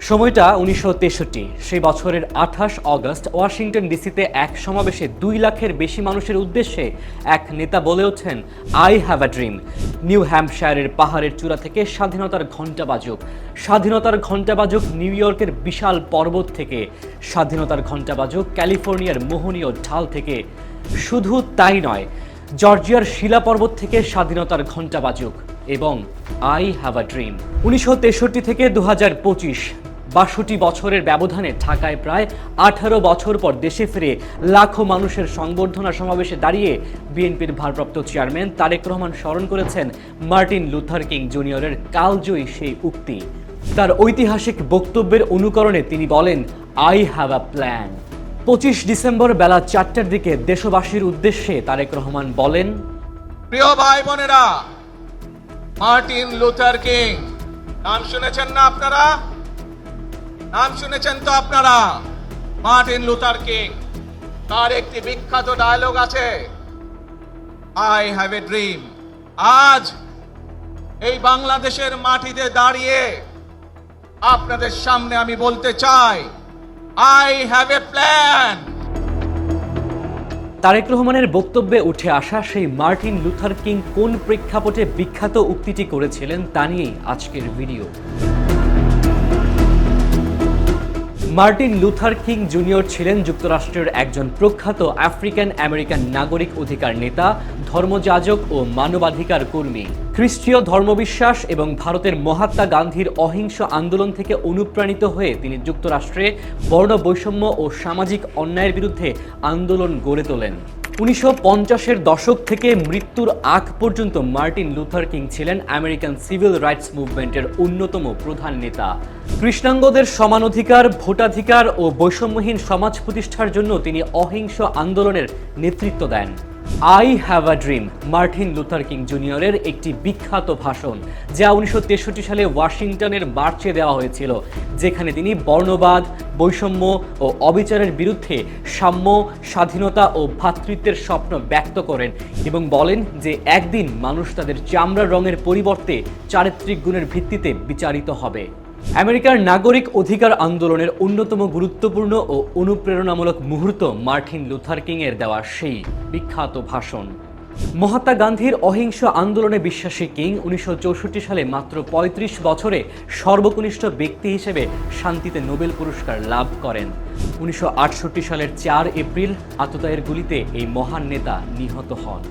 সময়টা ১৯৬৩। সেই বছরের ২৮ অগস্ট ওয়াশিংটন ডিসিতে এক সমাবেশে ২ লাখের বেশি মানুষের উদ্দেশ্যে এক নেতা বলে ওঠেন, I have a dream. New হ্যাম্পশায়ারের পাহাড়ের চূড়া থেকে স্বাধীনতার ঘণ্টা বাজুক, স্বাধীনতার ঘণ্টা বাজুক নিউ ইয়র্কের বিশাল পর্বত থেকে, স্বাধীনতার ঘণ্টা বাজুক ক্যালিফোর্নিয়ার মোহনীয় ঢাল থেকে। শুধু তাই নয়, জর্জিয়ার শিলা পর্বত থেকে স্বাধীনতার ঘণ্টা বাজুক এবং আই হ্যাভ আ ড্রিম। ১৯৬৩ থেকে ২০২৫, ৬২ বছরের ব্যবধানে ঢাকায় প্রায় ১৮ বছর পর দেশে ফিরে লাখো মানুষের সংবর্ধনা সমাবেশে দাঁড়িয়ে বিএনপির ভারপ্রাপ্ত চেয়ারম্যান তারেক রহমান স্মরণ করেছেন মার্টিন লুথার কিং জুনিয়রের কালজয়ী সেই উক্তি। তার ঐতিহাসিক বক্তব্যের অনুকরণে তিনি বলেন, I have a plan. ২৫ December বেলা ৪টার দিকে দেশবাসীর উদ্দেশ্যে তারেক রহমান বলেন, প্রিয় ভাই বোনেরা, মার্টিন লুথার কিং নাম শুনেছেন না আপনারা? নাম শুনেছেন তো আপনারা? মার্টিন লুথার কিং, তার একটি বিখ্যাত ডায়লগ আছে, আই হ্যাভ এ ড্রিম। আজ এই বাংলাদেশের মাটিতে দাঁড়িয়ে আপনাদের সামনে আমি বলতে চাই, I have a plan. Tarique রহমানের বক্তব্যে উঠে আসা সেই মার্টিন লুথার কিং কোন প্রেক্ষাপটে বিখ্যাত উক্তিটি করেছিলেন তা নিয়েই আজকের video. Martin Luther king junior ছিলেন যুক্তরাষ্ট্রের একজন প্রখ্যাত আফ্রিকান আমেরিকান নাগরিক অধিকার নেতা, ধর্মযাজক ও মানবাধিকার কর্মী। খ্রিস্টীয় ধর্মবিশ্বাস এবং ভারতের মহাত্মা গান্ধীর অহিংস আন্দোলন থেকে অনুপ্রাণিত হয়ে তিনি যুক্তরাষ্ট্রে বর্ণ বৈষম্য ও সামাজিক অন্যায়ের বিরুদ্ধে আন্দোলন গড়ে তোলেন। ১৯৫০-এর দশক থেকে মৃত্যুর আগ পর্যন্ত মার্টিন লুথার কিং ছিলেন আমেরিকান সিভিল রাইটস মুভমেন্টের অন্যতম প্রধান নেতা। কৃষ্ণাঙ্গদের সমান অধিকার, ভোটাধিকার ও বৈষম্যহীন সমাজ প্রতিষ্ঠার জন্য তিনি অহিংস আন্দোলনের নেতৃত্ব দেন। I have a dream Martin Luther King জুনিয়রের একটি বিখ্যাত ভাষণ, যা ১৯৬৩ সালে ওয়াশিংটনের মার্চে দেওয়া হয়েছিল, যেখানে তিনি বর্ণবাদ, বৈষম্য ও অবিচারের বিরুদ্ধে সাম্য, স্বাধীনতা ও ভ্রাতৃত্বের স্বপ্ন ব্যক্ত করেন এবং বলেন যে একদিন মানুষ তাদের চামড়ার রঙের পরিবর্তে চারিত্রিক গুণের ভিত্তিতে বিচারিত হবে। আমেরিকার নাগরিক অধিকার আন্দোলনের অন্যতম গুরুত্বপূর্ণ ও অনুপ্রেরণামূলক মুহূর্ত মার্টিন লুথার কিং এর দেওয়া সেই বিখ্যাত ভাষণ। মহাত্মা গান্ধীর অহিংস আন্দোলনে বিশ্বাসী কিং ১৯৬৪ সালে মাত্র ৩৫ বছরে সর্বকনিষ্ঠ ব্যক্তি হিসেবে শান্তিতে নোবেল পুরস্কার লাভ করেন। ১৯৬৮ সালের ৪ এপ্রিল আততায়ীর গুলিতে এই মহান নেতা নিহত হন।